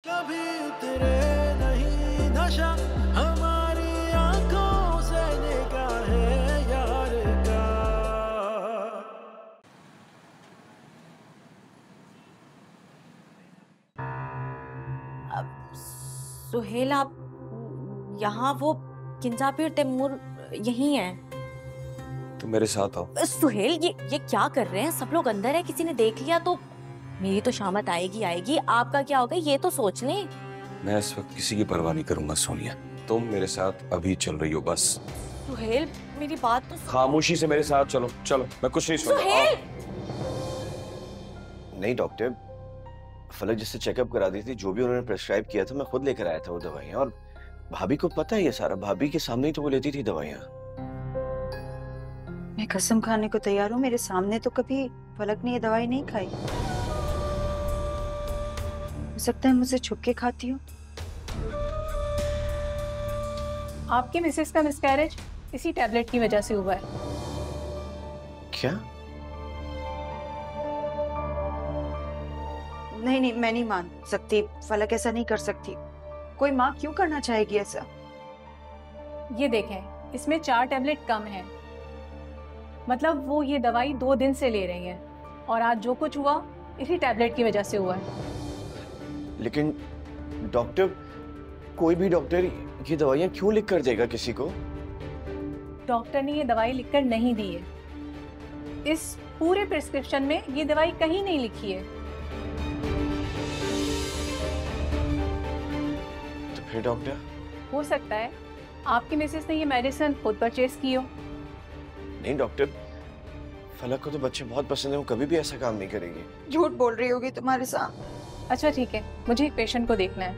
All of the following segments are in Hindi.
कभी उतरे नहीं नशा हमारी आंखों से निगाहें यार का। सुहेल, आप यहाँ, वो किंजापीर तैमूर यही है। तुम मेरे साथ आओ। सुहेल, ये क्या कर रहे हैं? सब लोग अंदर है, किसी ने देख लिया तो मेरी तो शामत आएगी आएगी, आपका क्या होगा ये तो सोच लें। मैं इस वक्त किसी की परवाह नहीं करूंगा सोनिया, तुम मेरे साथ अभी चल रही हो बस। सुहेल, मेरी बात तो खामोशी से मेरे साथ चलो। चलो, मैं कुछ नहीं सुनूंगा। सुहेल! नहीं डॉक्टर, फलक जिससे चेकअप करा दी थी, जो भी उन्होंने प्रेस्क्राइब किया था मैं खुद लेकर आया था वो दवाइयाँ, और भाभी को पता है ये सारा। भाभी के सामने ही तो वो लेती थी दवाइयाँ। मैं कसम खाने को तैयार हूँ, मेरे सामने तो कभी फलक ने ये दवाई नहीं खाई। हो सकता है मुझसे छुप के खाती हो। आपके मिसेस का मिसकैरेज इसी टैबलेट की वजह से हुआ है। क्या? नहीं नहीं, मैं नहीं मान सकती। फलक ऐसा नहीं कर सकती। कोई माँ क्यों करना चाहेगी ऐसा? ये देखें, इसमें 4 टैबलेट कम है, मतलब वो ये दवाई 2 दिन से ले रही हैं, और आज जो कुछ हुआ इसी टैबलेट की वजह से हुआ है। लेकिन डॉक्टर, कोई भी डॉक्टर ये दवाइयाँ क्यों लिख कर देगा किसी को? डॉक्टर ने ये दवाई लिखकर नहीं दी है। इस पूरे प्रिस्क्रिप्शन में ये दवाई कहीं नहीं लिखी है। तो फिर डॉक्टर? हो सकता है आपकी मिसेस ने ये मेडिसिन खुद परचेज की हो। नहीं डॉक्टर, फलक को तो बच्चे बहुत पसंद है, वो कभी भी ऐसा काम नहीं करेगी। झूठ बोल रही होगी तुम्हारे साथ। अच्छा ठीक है, मुझे एक पेशेंट को देखना है।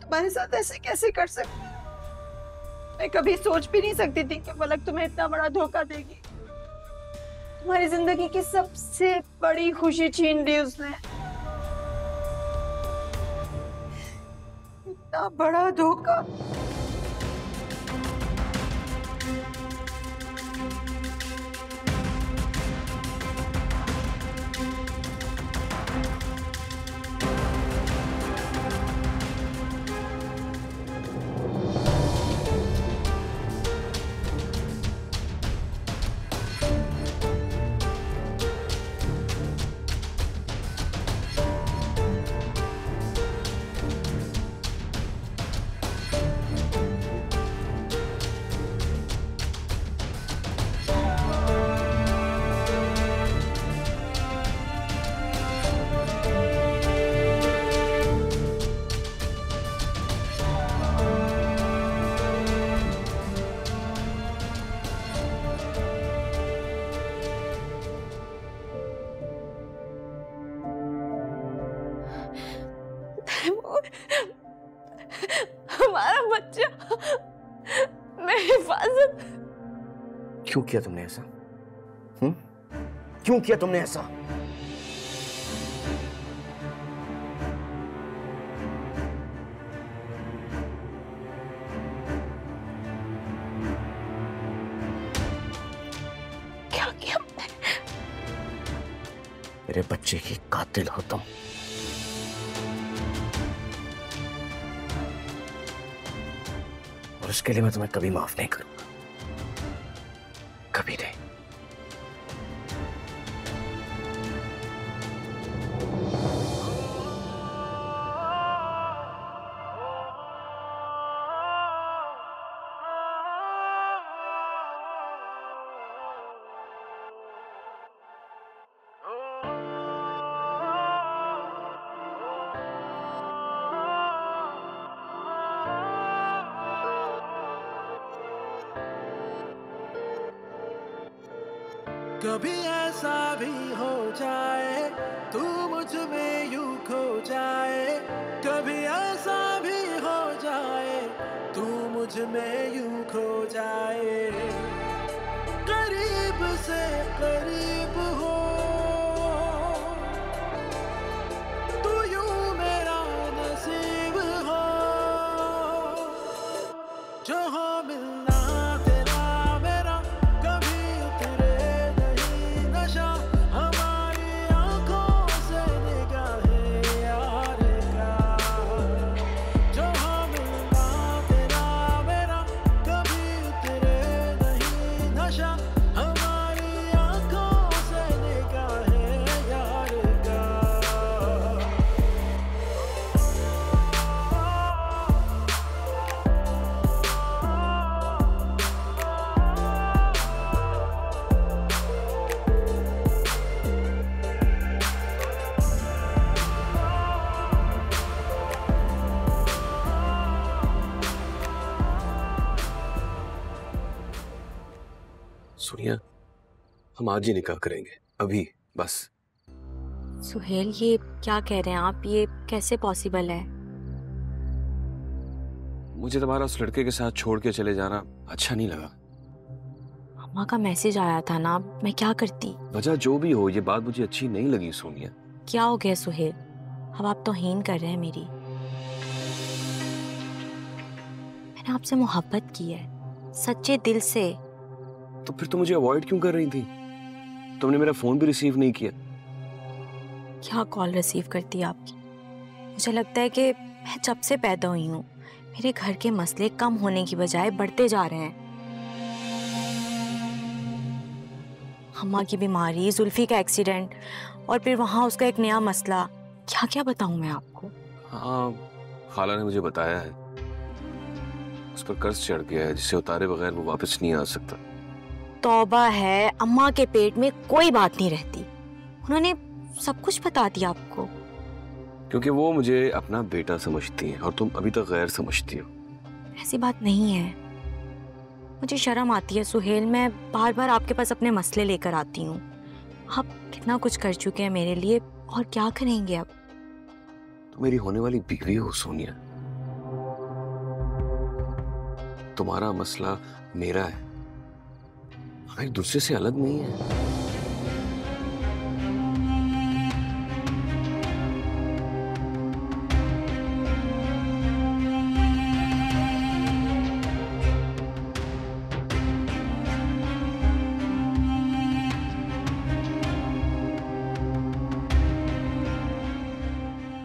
तुम्हारे साथ ऐसे कैसे कर सकती? मैं कभी सोच भी नहीं सकती थी कि फलक तुम्हें इतना बड़ा धोखा देगी। तुम्हारी जिंदगी की सबसे बड़ी खुशी छीन ली उसने। इतना बड़ा धोखा। हमारा बच्चा, मेरी हिफाजत। क्यों किया तुमने ऐसा? क्यों किया तुमने ऐसा? क्या किया? मेरे बच्चे की कातिल हो तुम। और उसके लिए मैं तुम्हें कभी माफ नहीं करूंगा, कभी नहीं। कभी ऐसा भी हो जाए तू मुझ में यूं खो जाए, कभी ऐसा भी हो जाए तू मुझ में यूं खो जाए। करीब से करीब हो तू, यूं मेरा नसीब हो, जो हो मिलना तेरा मेरा, कभी उतरे नहीं नशा हमारी आंखों से निगाहें यार का। सोनिया, हम आज ही निकाह करेंगे, अभी बस। सुहेल, ये क्या कह रहे हैं आप? ये कैसे पॉसिबल है? मुझे तुम्हारा उस लड़के के साथ छोड़ के चले जाना अच्छा नहीं लगा। अम्मा का मैसेज आया था ना, मैं क्या करती? वजह जो भी हो, ये बात मुझे अच्छी नहीं लगी सोनिया। क्या हो गया सुहेल? अब आप तौहीन कर रहे हैं मेरी। मैंने आपसे मोहब्बत की है, सच्चे दिल से। तो फिर तुम मुझे अवॉइड क्यों कर रही थी? तुमने मेरा फोन भी रिसीव नहीं किया। क्या कॉल रिसीव करती आपकी? मुझे लगता है कि मैं जब से पैदा हुई हूँ मेरे घर के मसले कम होने की बजाय बढ़ते जा रहे हैं। अम्मा की बीमारी, जुल्फी का एक्सीडेंट, और फिर वहाँ उसका एक नया मसला। क्या क्या बताऊं मैं आपको? हाँ, खाला ने मुझे बताया है। उस पर कर्ज चढ़ गया है जिसे उतारे बगैर वो वापस नहीं आ सकता। तौबा है, अम्मा के पेट में कोई बात नहीं रहती। उन्होंने सब कुछ बता दिया आपको? क्योंकि वो मुझे अपना बेटा समझती है और तुम अभी तक गैर समझती हो। ऐसी बात नहीं है। मुझे शर्म आती है सुहेल, मैं बार बार आपके पास अपने मसले लेकर आती हूँ। आप कितना कुछ कर चुके हैं मेरे लिए, और क्या करेंगे अब? तुम मेरी होने वाली बीवी हो सोनिया। तुम्हारा मसला मेरा है, हम एक दूसरे से अलग नहीं है।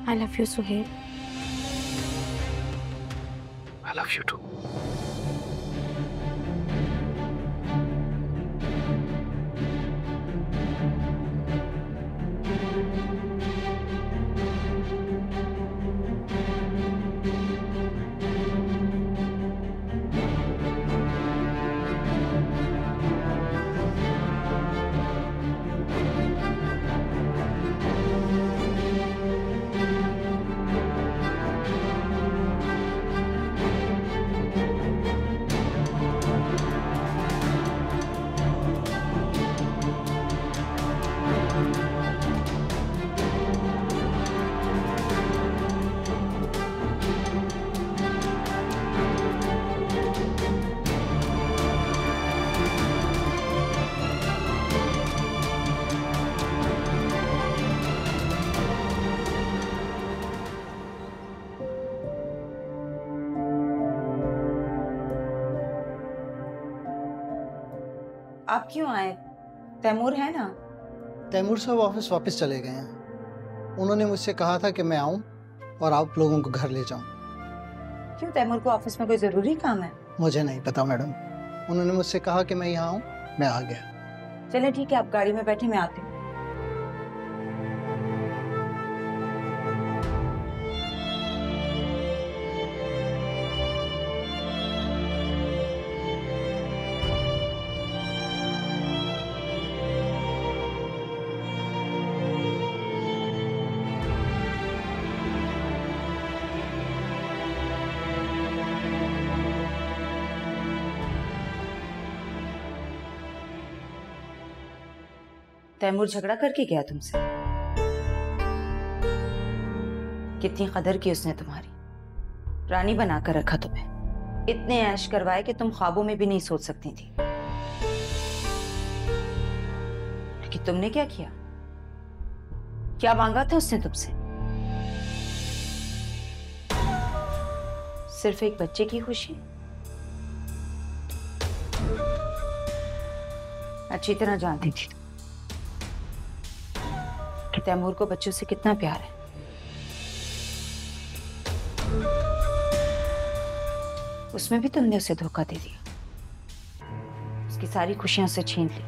I love you, Suhail. I love you too. आप क्यों आए? तैमूर है ना? तैमूर साहब ऑफिस वापस चले गए हैं। उन्होंने मुझसे कहा था कि मैं आऊं और आप लोगों को घर ले जाऊं। क्यों, तैमूर को ऑफिस में कोई जरूरी काम है? मुझे नहीं पता मैडम, उन्होंने मुझसे कहा कि मैं यहाँ आऊं, मैं आ गया। चले ठीक है, आप गाड़ी में बैठे, मैं आती हूँ। तैमूर झगड़ा करके गया तुमसे? कितनी कदर की उसने तुम्हारी, रानी बनाकर रखा तुम्हें, इतने ऐश करवाए कि तुम ख्वाबों में भी नहीं सोच सकती थी। लेकिन तुमने क्या किया? क्या मांगा था उसने तुमसे? सिर्फ एक बच्चे की खुशी? अच्छी तरह जानती थी कि तैमूर को बच्चों से कितना प्यार है। उसमें भी तुमने उसे धोखा दे दिया, उसकी सारी खुशियां से छीन ली।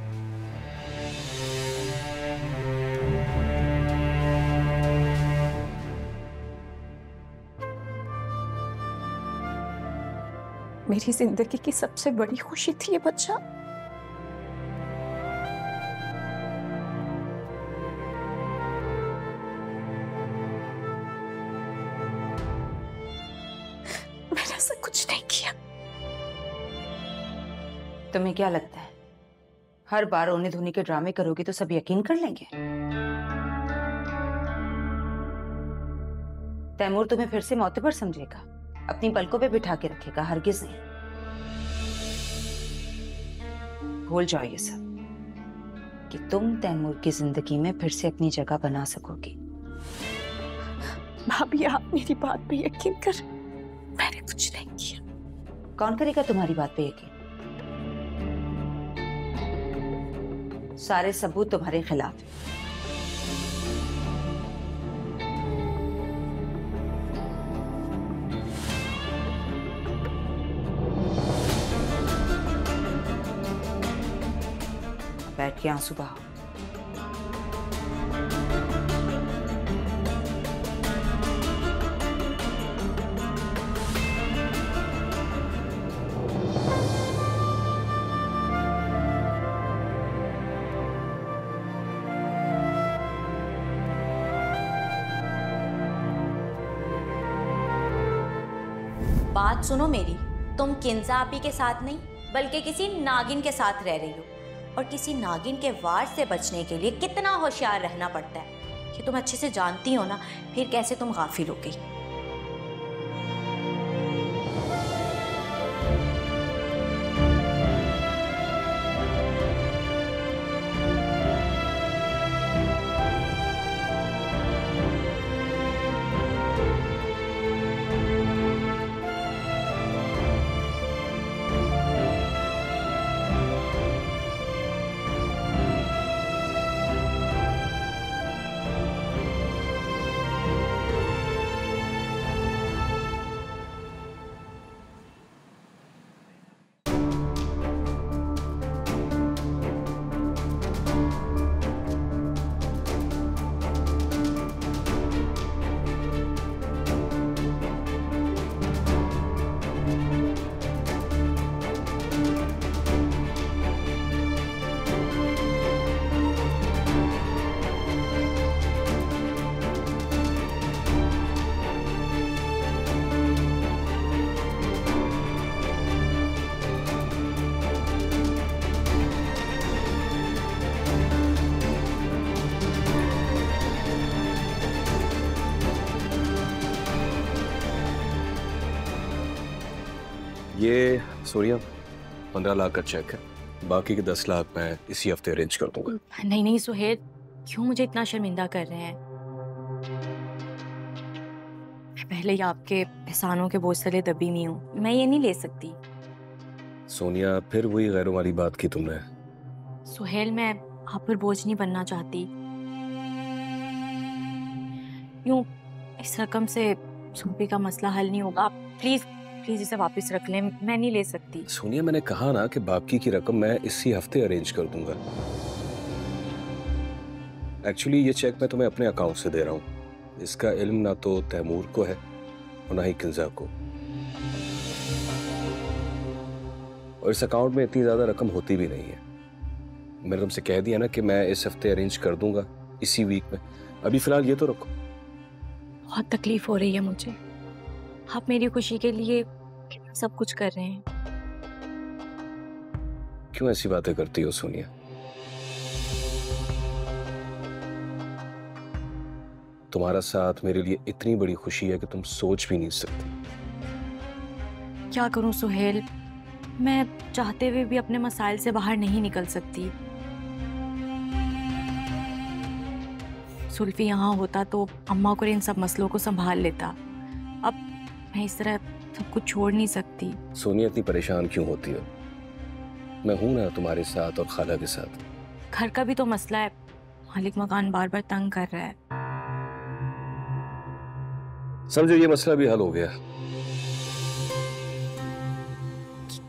मेरी जिंदगी की सबसे बड़ी खुशी थी ये बच्चा। मैंने ऐसा कुछ नहीं किया। तुम्हें क्या लगता है हर बार रोने धोने के ड्रामे करोगी तो सब यकीन कर लेंगे। तैमूर तुम्हें फिर से मोतबर समझेगा, अपनी पलकों पे बिठा के रखेगा, हरगिज नहीं। भूल जाओ ये सब कि तुम तैमूर की जिंदगी में फिर से अपनी जगह बना सकोगी। भाभी आप मेरी बात पे यकीन कर, मैंने कुछ नहीं किया। कौन करेगा तुम्हारी बात पे यकीन? सारे सबूत तुम्हारे खिलाफ हैं। बैठ के आंसू बहाओ। बात सुनो मेरी, तुम किंजा आपी के साथ नहीं बल्कि किसी नागिन के साथ रह रही हो, और किसी नागिन के वार से बचने के लिए कितना होशियार रहना पड़ता है ये तुम अच्छे से जानती हो ना, फिर कैसे तुम गाफिल हो गई। ये सोनिया 15 लाख का चेक है, बाकी के 10 लाख मैं इसी हफ्ते अरेंज कर दूंगा। नहीं नहीं सुहेल, क्यों मुझे इतना शर्मिंदा कर रहे हैं? मैं पहले ही आपके एहसानों के बोझ तले दबी हुई हूँ, मैं ये नहीं ले सकती। सोनिया फिर वही गैरों वाली बात की तुमने। सुहेल मैं आप पर बोझ नहीं बनना चाहती, यूं इस रकम से सुल्फी का मसला हल नहीं होगा। आप प्लीज प्लीज इसे वापस रख लें, मैं नहीं ले सकती। सोनिया मैंने कहा ना कि बाकी की रकम मैं इसी हफ्ते अरेंज कर दूंगा। एक्चुअली ये चेक मैं तुम्हें अपने अकाउंट से दे रहा हूँ, इसका इल्म ना तो तैमूर को है और ना ही किंजा को, और इस अकाउंट में इतनी ज्यादा रकम होती भी नहीं है। मैंने तुमसे कह दिया ना कि मैं इस हफ्ते अरेंज कर दूंगा, इसी वीक में। अभी फिलहाल ये तो रखो। बहुत तकलीफ हो रही है मुझे, आप मेरी खुशी के लिए सब कुछ कर रहे हैं। क्यों ऐसी बातें करती हो सोनिया? तुम्हारा साथ मेरे लिए इतनी बड़ी खुशी है कि तुम सोच भी नहीं सकती। क्या करूं सुहेल, मैं चाहते हुए भी अपने मसाइल से बाहर नहीं निकल सकती। सुल्फी यहाँ होता तो अम्मा को इन सब मसलों को संभाल लेता। अब मैं इस तरह सब कुछ छोड़ नहीं सकती। सोनिया इतनी परेशान क्यों होती हो? मैं हूं ना तुम्हारे साथ और खाला के साथ। घर का भी तो मसला है, मालिक मकान बार बार तंग कर रहा है। समझो ये मसला भी हल हो गया।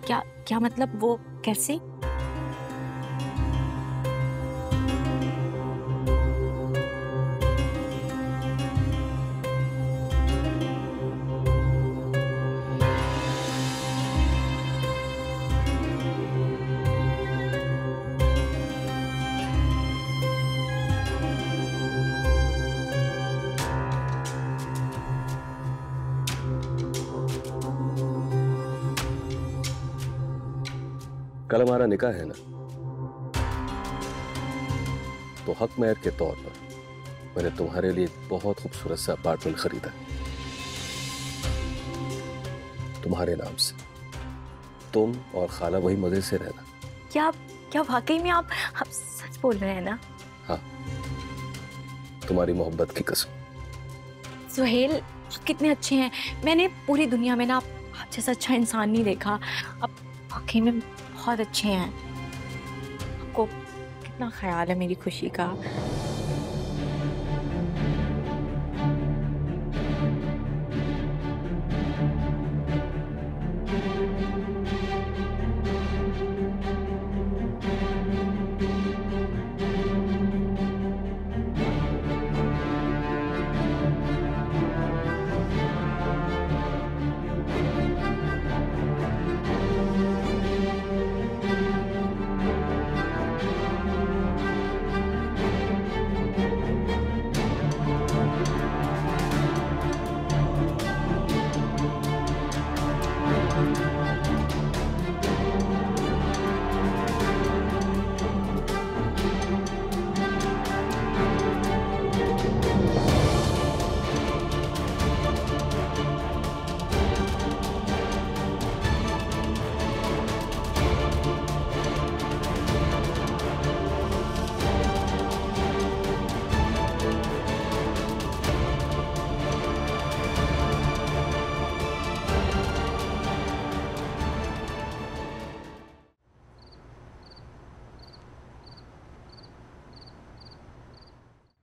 क्या क्या मतलब? वो कैसे? कल हमारा निकाह है ना? तो हक महर के तौर पर मैंने तुम्हारे लिए एक बहुत खूबसूरत सा अपार्टमेंट खरीदा तुम्हारे नाम से। तुम और खाला वही मजे से रहना। क्या वाकई में आप सच बोल रहे हैं ना? हाँ, तुम्हारी मोहब्बत की कसम। सुहेल, आप कितने अच्छे हैं। मैंने पूरी दुनिया में ना आप जैसा अच्छा इंसान नहीं देखा। आप वाकई में बहुत अच्छे हैं। आपको कितना ख्याल है मेरी खुशी का।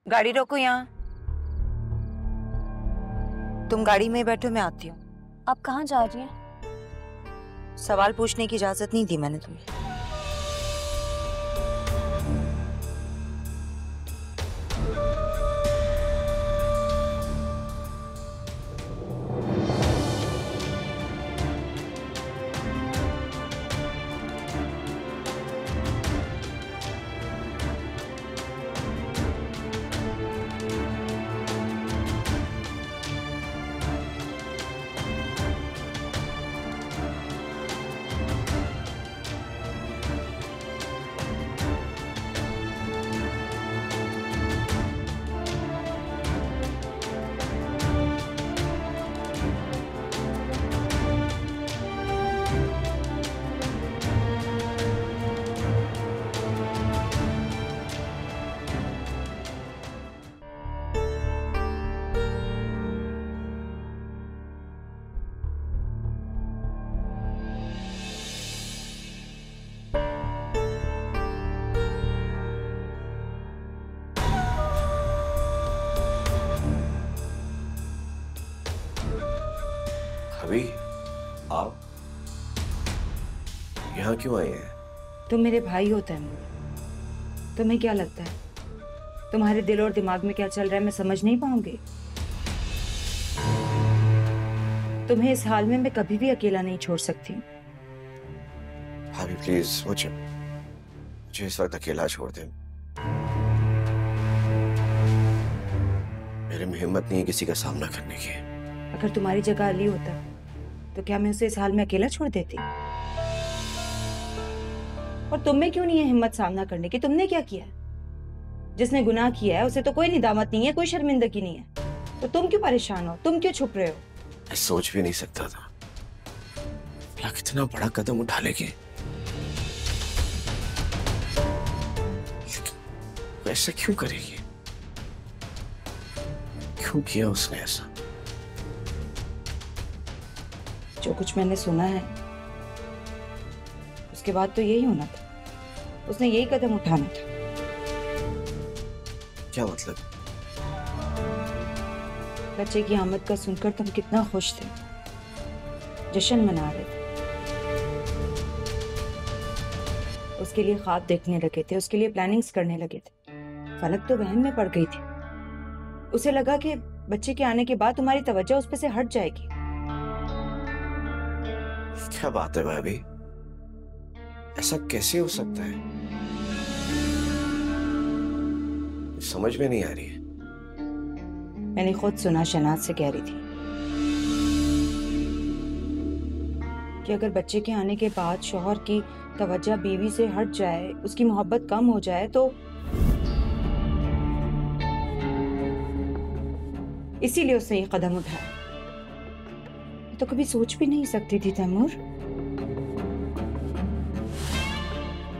गाड़ी रोको यहाँ। तुम गाड़ी में बैठो, मैं आती हूँ। आप कहाँ जा रही हैं? सवाल पूछने की इजाजत नहीं दी मैंने तुम्हें। अभी आप यहाँ क्यों आए हैं? तुम मेरे भाई हो तैमूर। तुम्हें क्या लगता है तुम्हारे दिल और दिमाग में क्या चल रहा है मैं समझ नहीं पाऊंगी? तुम्हें इस हाल में मैं कभी भी अकेला नहीं छोड़ सकती। भाभी प्लीज मुझे इस वक्त अकेला छोड़ दें। मेरे में हिम्मत नहीं है किसी का सामना करने की। अगर तुम्हारी जगह अली होता तो क्या मैं उसे इस हाल में अकेला छोड़ देती? और तुम में क्यों नहीं है हिम्मत सामना करने की? तुमने क्या किया है? जिसने गुनाह किया है उसे तो कोई निदामत नहीं है, कोई शर्मिंदगी नहीं है, तो तुम क्यों परेशान हो? तुम क्यों छुप रहे हो? मैं सोच भी नहीं सकता था क्या कितना बड़ा कदम उठा लेगी। ऐसा क्यों करेगी? क्यों किया उसने ऐसा? जो कुछ मैंने सुना है उसके बाद तो यही होना था। उसने यही कदम उठाना था। क्या मतलब? बच्चे की आमद का सुनकर तुम कितना खुश थे, जश्न मना रहे थे, उसके लिए ख्वाब देखने लगे थे, उसके लिए प्लानिंग्स करने लगे थे। फलक तो वहम में पड़ गई थी। उसे लगा कि बच्चे के आने के बाद तुम्हारी तवज्जो उस पे से हट जाएगी। क्या बात है भाभी, ऐसा कैसे हो सकता है? समझ में नहीं आ रही है। मैंने खुद सुना, शनाज से कह रही थी कि अगर बच्चे के आने के बाद शौहर की तवज्जो बीवी से हट जाए, उसकी मोहब्बत कम हो जाए, तो इसीलिए उसने ये कदम उठाया। मैं तो कभी सोच भी नहीं सकती थी तैमूर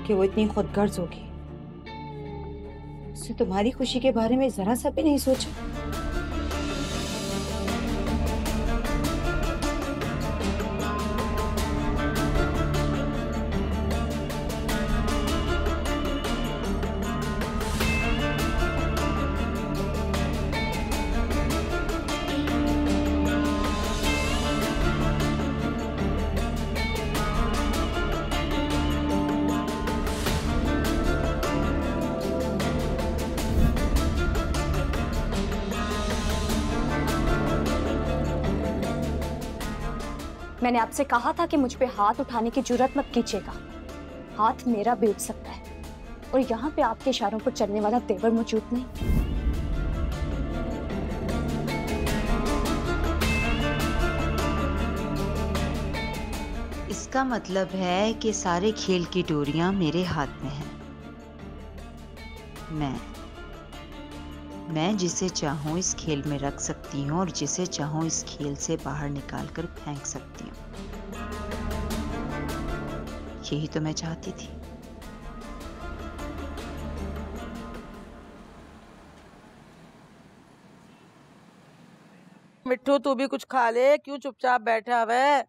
कि वो इतनी खुदगर्ज होगी। उसने तुम्हारी खुशी के बारे में जरा सा भी नहीं सोचा। मैंने आपसे कहा था कि मुझ पे हाथ उठाने की जुर्रत मत कीजिएगा। हाथ मेरा भी उठ सकता है और यहाँ पे आपके इशारों पर चलने वाला तेवर मौजूद नहीं। इसका मतलब है कि सारे खेल की डोरियां मेरे हाथ में हैं। मैं जिसे चाहूं इस खेल में रख सकती हूं और जिसे चाहूं इस खेल से बाहर निकाल कर फेंक सकती हूं। यही तो मैं चाहती थी। मिट्टू तू भी कुछ खा ले, क्यों चुपचाप बैठा हुआ है?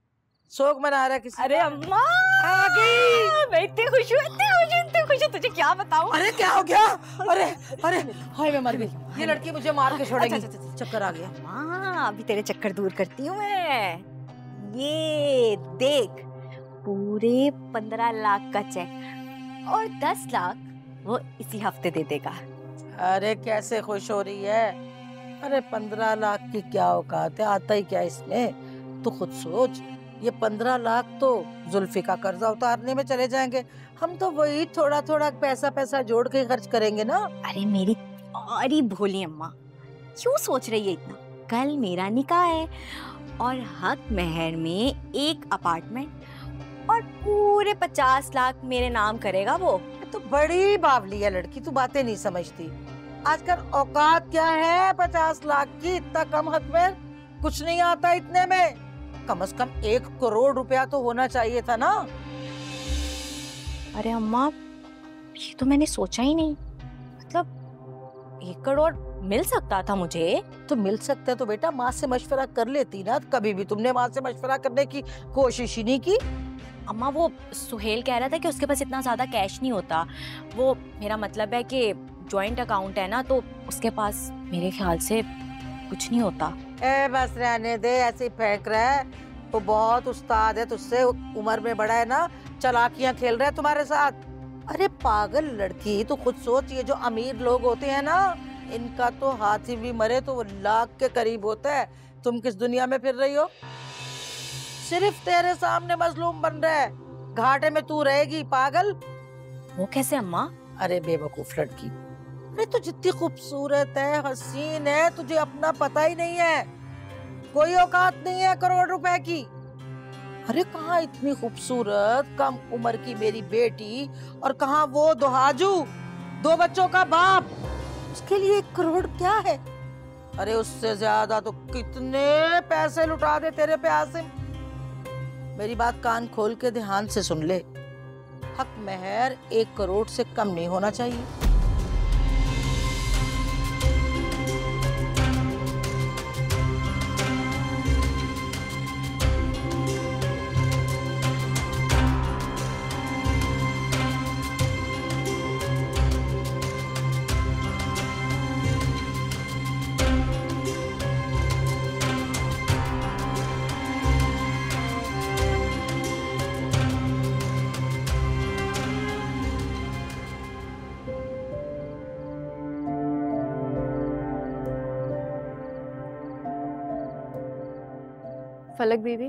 शोक मना रहा किसी? अरे अम्मा आ गई। मैं इतनी खुश हूँ, तुझे क्या बताऊं? अरे क्या हो गया? अरे अरे हाय मैं मर गई। ये लड़की मुझे मार के छोड़ेगी। चक्कर आ गया। माँ अभी तेरे चक्कर दूर करती हूँ मैं। ये देख पूरे 15 लाख का चेक और 10 लाख वो इसी हफ्ते दे देगा। अरे कैसे खुश हो रही है? अरे 15 लाख की क्या औकात है, आता ही क्या इसमें? तू खुद सोच, ये 15 लाख तो जुल्फी का कर्जा उतारने में चले जाएंगे। हम तो वही थोड़ा थोड़ा पैसा जोड़ के खर्च करेंगे ना। अरे मेरी प्यारी भोली अम्मा क्यों सोच रही है इतना? कल मेरा निकाह है और हक महर में एक अपार्टमेंट और पूरे 50 लाख मेरे नाम करेगा वो। तो बड़ी बावली है लड़की, तू बातें नहीं समझती। आजकल औकात क्या है 50 लाख की? इतना कम हक में कुछ नहीं आता इतने में। कम से कम 1 करोड़ रुपया तो होना चाहिए था ना। अरे अम्मा ये तो मैंने सोचा ही नहीं। मतलब 1 करोड़ मिल सकता था मुझे। तो मिल सकता है तो बेटा माँ से मशवरा कर लेती ना। कभी भी तुमने माँ से मशवरा करने की कोशिश ही नहीं की। अम्मा वो सुहेल कह रहा था कि उसके पास इतना ज्यादा कैश नहीं होता। वो मेरा मतलब है कि जॉइंट अकाउंट है ना, तो उसके पास मेरे ख्याल से कुछ नहीं होता। ए बस रहने दे, ऐसे ही फेंक रहा है। वो बहुत उस्ताद है, तुझसे उम्र में बड़ा है ना, चालाकियां खेल रहा है तुम्हारे साथ। अरे पागल लड़की, तू खुद सोच, ये जो अमीर लोग होते हैं ना, इनका तो हाथी भी मरे तो वो लाख के करीब होता है। तुम किस दुनिया में फिर रही हो? सिर्फ तेरे सामने मजलूम बन रहा है, घाटे में तू रहेगी पागल। वो कैसे अम्मा? अरे बेवकूफ लड़की, अरे तू जितनी खूबसूरत है, हसीन है, तुझे अपना पता ही नहीं है। कोई औकात नहीं है करोड़ रुपए की। अरे कहाँ इतनी खूबसूरत कम उम्र की मेरी बेटी, और कहाँ वो दोहाजू 2 बच्चों का बाप, उसके लिए 1 करोड़ क्या है? अरे उससे ज्यादा तो कितने पैसे लुटा दे तेरे पे आसिम। मेरी बात कान खोल के ध्यान से सुन ले, हक महर 1 करोड़ से कम नहीं होना चाहिए। फलक बीबी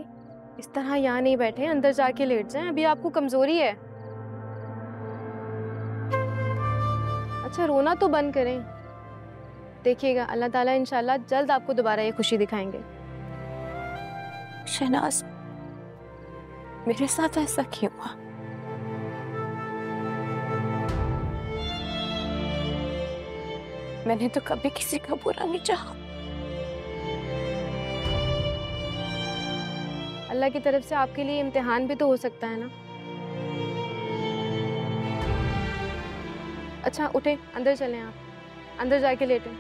इस तरह यहाँ नहीं बैठे, अंदर जाके लेट जाएं, अभी आपको कमजोरी है। अच्छा रोना तो बंद करें। देखिएगा अल्लाह ताला इंशाल्लाह जल्द आपको दोबारा ये खुशी दिखाएंगे। शहनाज मेरे साथ ऐसा क्यों हुआ? मैंने तो कभी किसी का बुरा नहीं चाहा, अल्लाह की तरफ से आपके लिए इम्तिहान भी तो हो सकता है ना। अच्छा उठे, अंदर चलें, आप अंदर जाके लेटें।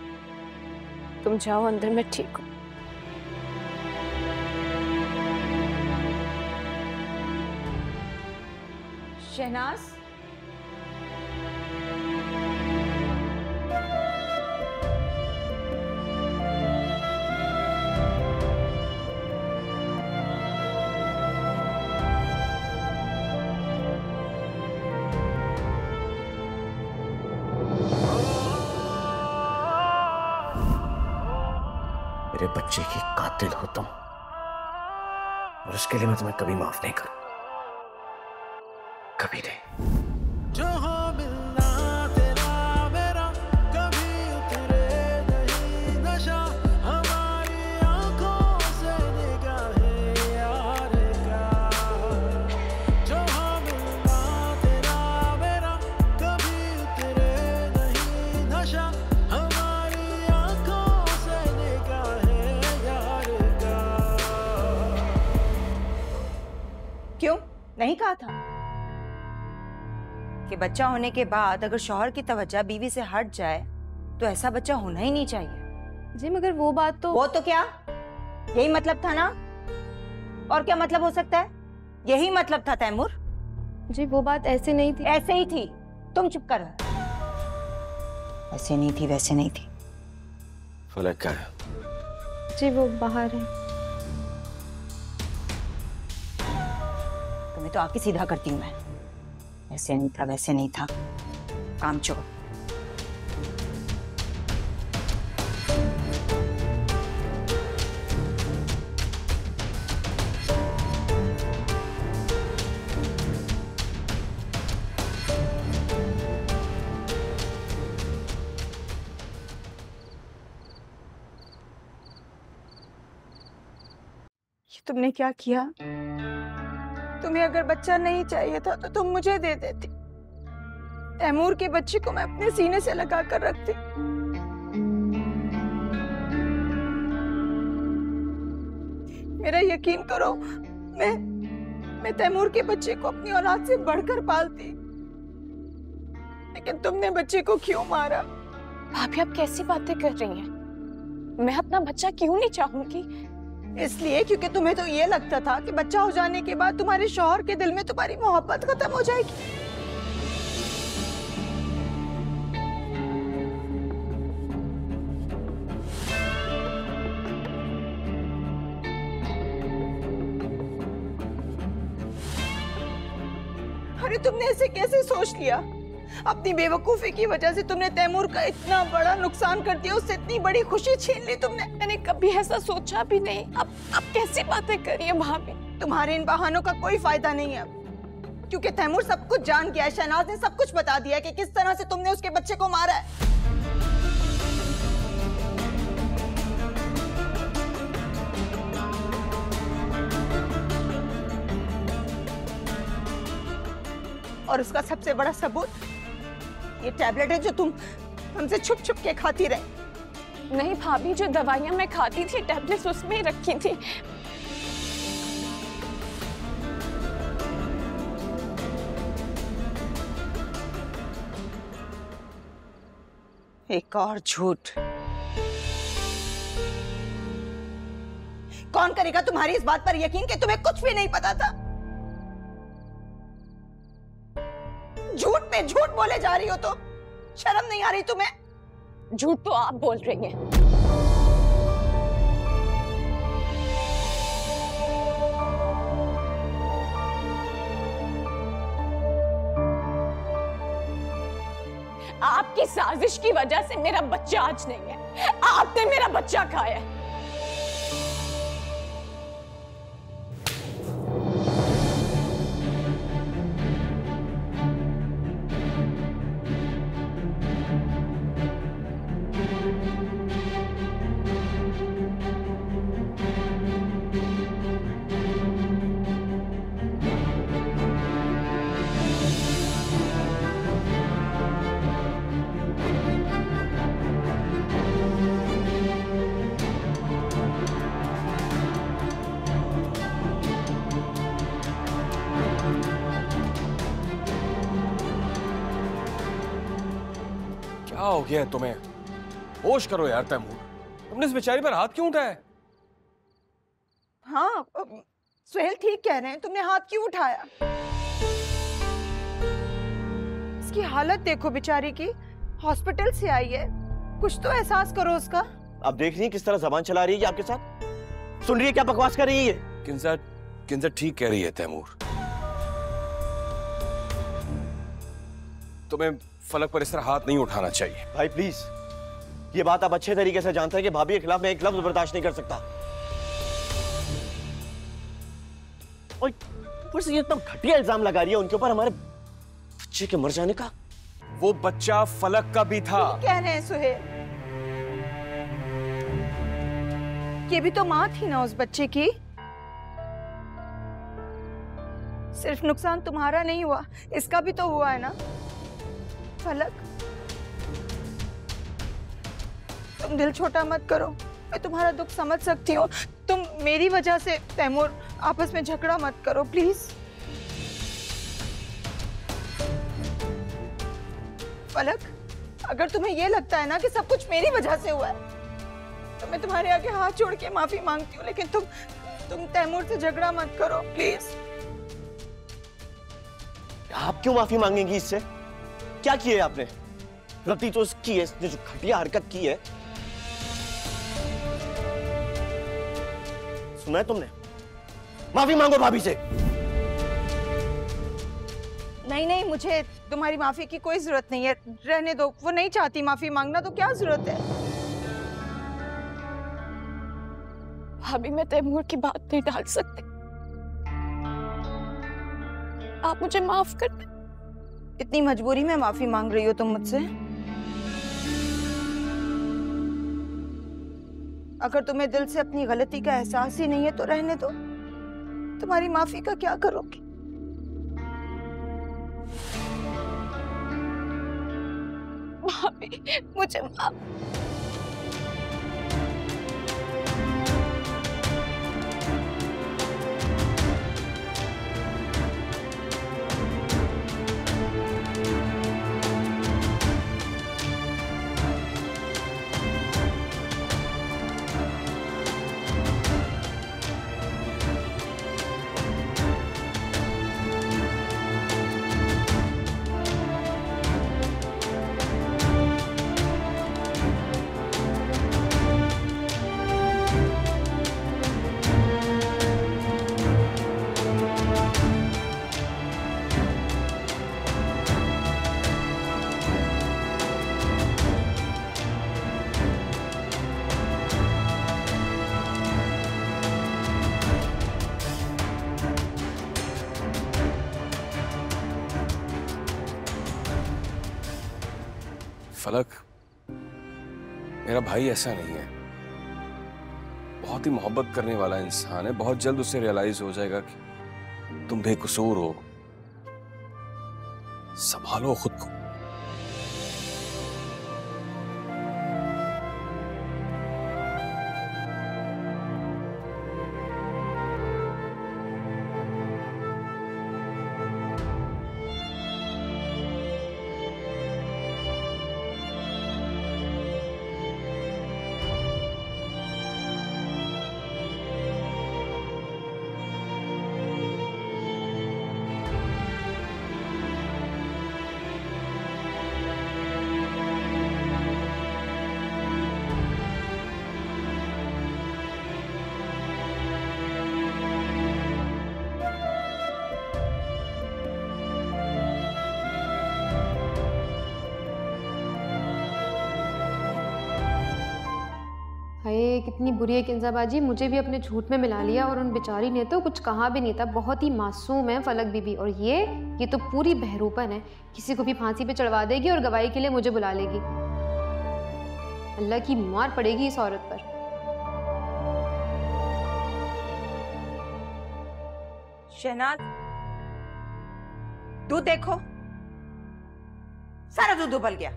तुम जाओ अंदर, मैं ठीक हूँ। शहनाज, मेरे बच्चे की कातिल हो तुम, और उसके लिए मैं तुम्हें कभी माफ नहीं करूं, कभी नहीं। जहाँ मिलना तेरा मेरा कभी उतरे नहीं नशा, हमारी आंखों से निगाहें यार का। जहाँ मिलना तेरा मेरा कभी उतरे नहीं नशा, हमारी आंखों से निगाहें यार का। क्यों नहीं कहा था कि बच्चा होने के बाद अगर शौहर की तवज्जो बीवी से हट जाए तो ऐसा बच्चा होना ही नहीं चाहिए? जी मगर वो बात तो... वो तो क्या, यही मतलब था ना? और क्या मतलब हो सकता है? यही मतलब था तैमूर। जी वो बात ऐसे नहीं थी। ऐसे ही थी, तुम चुप करो। ऐसे नहीं थी, वैसे नहीं थी। फलक का है? जी वो बाहर है। तुम्हें तो आके सीधा करती हूँ मैं। ऐसे नहीं था, वैसे नहीं था, काम छोड़। ये तुमने क्या किया? तुम्हें अगर बच्चा नहीं चाहिए था तो तुम मुझे दे देती। तैमूर के बच्चे को मैं अपने सीने से लगा कर रखती। मेरा यकीन करो, मैं तैमूर के बच्चे को अपनी औलाद से बढ़कर पालती, लेकिन तुमने बच्चे को क्यों मारा? भाभी आप कैसी बातें कर रही हैं? मैं अपना बच्चा क्यों नहीं चाहूंगी? इसलिए क्योंकि तुम्हें तो ये लगता था कि बच्चा हो जाने के बाद तुम्हारे शौहर के दिल में तुम्हारी मोहब्बत खत्म हो जाएगी। अरे तुमने ऐसे कैसे सोच लिया? अपनी बेवकूफी की वजह से तुमने तैमूर का इतना बड़ा नुकसान कर दिया, उससे इतनी बड़ी खुशी छीन ली तुमने। मैंने कभी ऐसा सोचा भी नहीं। अब कैसी बातें कर रही हैं भाभी? तुम्हारे इन बहानों का कोई फायदा नहीं है अब, क्योंकि तैमूर सब कुछ जान गया है। शहनाज ने सब कुछ बता दिया कि किस तरह से तुमने उसके बच्चे को मारा है। और उसका सबसे बड़ा सबूत ये टैबलेट है जो तुम हमसे छुप छुप के खाती रही। नहीं भाभी, जो दवाइयां मैं खाती थी टैबलेट्स उसमें ही रखी थी। एक और झूठ। कौन करेगा तुम्हारी इस बात पर यकीन कि तुम्हें कुछ भी नहीं पता था? झूठ पे झूठ बोले जा रही हो तो शर्म नहीं आ रही तुम्हें? झूठ तो आप बोल रही हैं। आपकी साजिश की वजह से मेरा बच्चा आज नहीं है। आपने मेरा बच्चा खाया है। हो गया है तुम्हें? होश करो यार तैमूर, तुमने इस बेचारी पर हाथ क्यों उठाया? हाँ सुहेल ठीक कह रहे हैं, तुमने हाथ क्यों उठाया? इसकी हालत देखो बेचारी की, हॉस्पिटल से आई है, कुछ तो एहसास करो उसका। आप देख रही हैं किस तरह जबान चला रही है आपके साथ? सुन रही है क्या बकवास कर रही है? किंजर ठीक कह रही है तैमूर। तुम्हें फलक पर इस तरह हाथ नहीं उठाना चाहिए। भाई प्लीज, ये बात आप अच्छे तरीके से जानते हैं कि भाभी के खिलाफ मैं एक लफ्ज बर्दाश्त नहीं कर सकता। और ऊपर से ये इतना घटिया इल्जाम लगा रही है उनके ऊपर हमारे बच्चे के मर जाने का। वो बच्चा फलक का भी था। कह रहे हैं सुहेल, ये भी तो माँ थी ना उस बच्चे की। सिर्फ नुकसान तुम्हारा नहीं हुआ, इसका भी तो हुआ है ना। फलक, तुम दिल छोटा मत करो, मैं तुम्हारा दुख समझ सकती हूँ। तुम मेरी वजह से तैमूर आपस में झगड़ा मत करो प्लीज। फलक, अगर तुम्हें ये लगता है ना कि सब कुछ मेरी वजह से हुआ है, तो मैं तुम्हारे आगे हाथ जोड़ के माफी मांगती हूँ, लेकिन तुम तैमूर से झगड़ा मत करो प्लीज। आप क्यों माफी मांगेंगी इससे? क्या किया है आपने? गलती तो इसकी है, इसने जो घटिया हरकत की है। सुना है तुमने? माफी मांगो भाभी से। नहीं, मुझे तुम्हारी माफी की कोई जरूरत नहीं है, रहने दो। वो नहीं चाहती माफी मांगना, तो क्या जरूरत है? भाभी, मैं तैमूर की बात नहीं टाल सकती, आप मुझे माफ कर दें। इतनी मजबूरी में माफी मांग रही हो तुम मुझसे? अगर तुम्हें दिल से अपनी गलती का एहसास ही नहीं है तो रहने दो, तुम्हारी माफी का क्या करोगी? भाभी, मुझे माफ। फलक, मेरा भाई ऐसा नहीं है, बहुत ही मोहब्बत करने वाला इंसान है। बहुत जल्द उसे रियलाइज हो जाएगा कि तुम बेकसूर हो। संभालो खुद को। हाय, कितनी बुरी है किंजाबाजी, मुझे भी अपने झूठ में मिला लिया। और उन बेचारी ने तो कुछ कहा भी नहीं था, बहुत ही मासूम है फलक बीबी। और ये तो पूरी बहरूपन है, किसी को भी फांसी पे चढ़वा देगी और गवाही के लिए मुझे बुला लेगी। अल्लाह की मार पड़ेगी इस औरत पर। शहनाज, दूध देखो, सारा दूध उबल गया।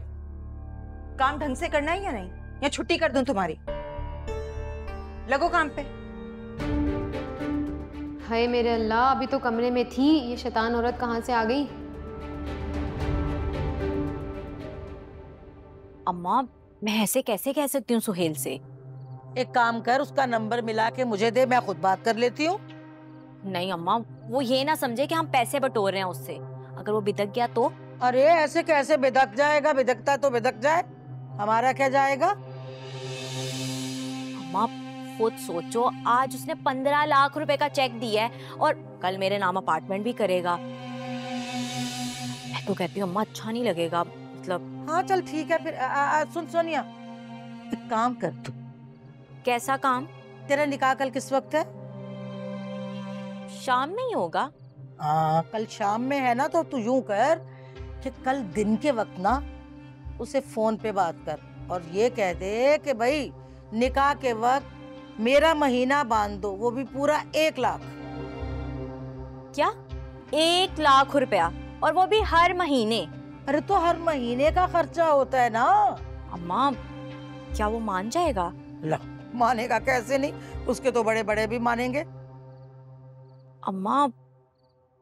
काम ढंग से करना है या नहीं, या छुट्टी कर दूं तुम्हारी? लगो काम पे। हाय मेरे अल्लाह, अभी तो कमरे में थी, ये शैतान औरत कहाँ से आ गई? अम्मा मैं ऐसे कैसे कह सकती हूँ सुहेल से? एक काम कर, उसका नंबर मिला के मुझे दे, मैं खुद बात कर लेती हूँ। नहीं अम्मा, वो ये ना समझे कि हम पैसे बटोर रहे हैं उससे। अगर वो बिदक गया तो? अरे ऐसे कैसे बिदक जाएगा? बिदकता तो बिदक जाए, हमारा क्या जाएगा? अम्मा खुद सोचो, आज उसने 15 लाख रुपए का चेक दिया है और कल मेरे नाम अपार्टमेंट भी करेगा। मैं तो कहती हूँ अम्मा अच्छा नहीं लगेगा, मतलब। हाँ चल ठीक है फिर। सुन सोनिया, एक काम कर तू। कैसा काम? तेरा निकाह कल किस वक्त है? शाम में ही होगा। कल शाम में है ना, तो तू यूं कर कि कल दिन के वक्त ना उसे फोन पे बात कर और ये कह दे कि भाई निकाह के वक्त मेरा महीना बांध दो, वो भी पूरा 1 लाख। क्या 1 लाख रुपया? और वो भी हर महीने? अरे तो हर महीने का खर्चा होता है ना। अम्मा क्या वो मान जाएगा? ला, मानेगा कैसे नहीं, उसके तो बड़े बड़े भी मानेंगे। अम्मा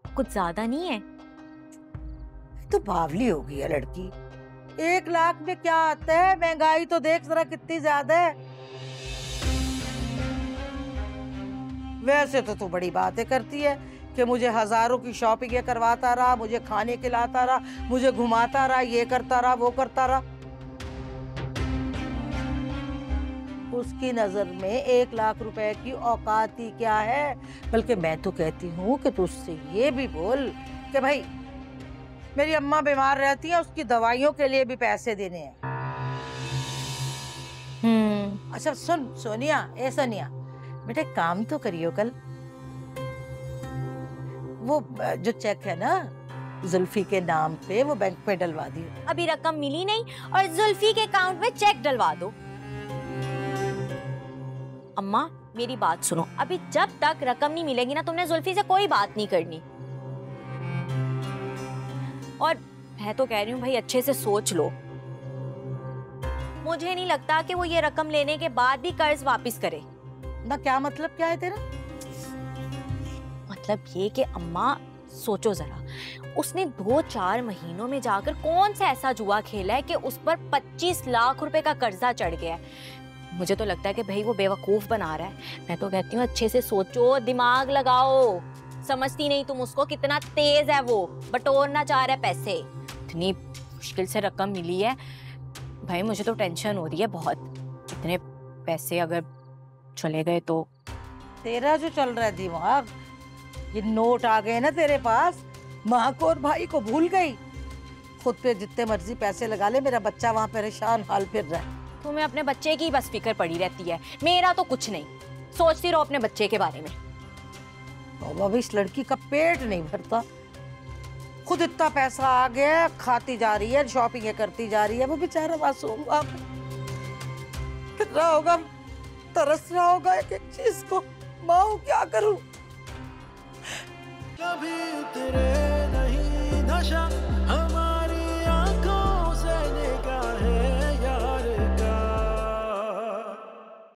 कुछ ज्यादा नहीं है? तो बावली हो गई है लड़की। 1 लाख में क्या आता है? महंगाई तो देख जरा कितनी ज्यादा है। वैसे तो तू बड़ी बातें करती है कि मुझे हजारों की शॉपिंग करवाता रहा, मुझे खाने खिलाता रहा, मुझे घुमाता रहा, ये करता रहा, वो करता रहा। उसकी नजर में 1 लाख रुपए की औकात ही क्या है? बल्कि मैं तो कहती हूँ कि तू उससे ये भी बोल कि भाई मेरी अम्मा बीमार रहती है, उसकी दवाइयों के लिए भी पैसे देने हैं। अच्छा सुन सोनिया, सोनिया बेटे काम तो करियो कल। वो जो चेक है ना जुल्फी के नाम पे, वो बैंक में डलवा दियो। अभी रकम मिली नहीं और जुल्फी के अकाउंट में चेक डलवा दो। अम्मा मेरी बात सुनो, अभी जब तक रकम नहीं मिलेगी ना, तुमने जुल्फी से कोई बात नहीं करनी। और मैं तो कह रही हूँ भाई अच्छे से सोच लो। मुझे नहीं लगता कि वो ये रकम लेने के बाद भी कर्ज वापस करे ना। क्या मतलब क्या है तेरा? मतलब ये कि अम्मा सोचो जरा, उसने 2-4 महीनों में जाकर कौन सा ऐसा जुआ खेला है कि उस पर 25 लाख रुपए का कर्जा चढ़ गया है। मुझे तो लगता है कि भाई वो बेवकूफ बना रहा है। मैं तो कहती हूँ अच्छे से सोचो, दिमाग लगाओ। समझती नहीं तुम उसको, कितना तेज है वो, बटोरना चाह रहा है पैसे। इतनी मुश्किल से रकम मिली है भाई, मुझे तो टेंशन हो रही है बहुत। इतने पैसे अगर चले गए तो। तेरा जो चल रहा है दिमाग, ये नोट आ गए ना तेरे पास, माँ को और भाई को भूल गई। खुद पे जितने मर्जी पैसे लगा ले, मेरा बच्चा वहाँ परेशान हाल फिर रहा है। तुम्हें अपने बच्चे की बस फिक्र पड़ी रहती है, मेरा तो कुछ नहीं। सोचती रहो अपने बच्चे के बारे में। बाबा इस लड़की का पेट नहीं भरता। खुद इतना पैसा आ गया, खाती जा रही है, शॉपिंग करती जा रही है। वो बेचारा मासूम फिर रहा होगा, तरस रहा होगा एक एक चीज को। माँ क्या करूं? कभी उतरे नहीं नशा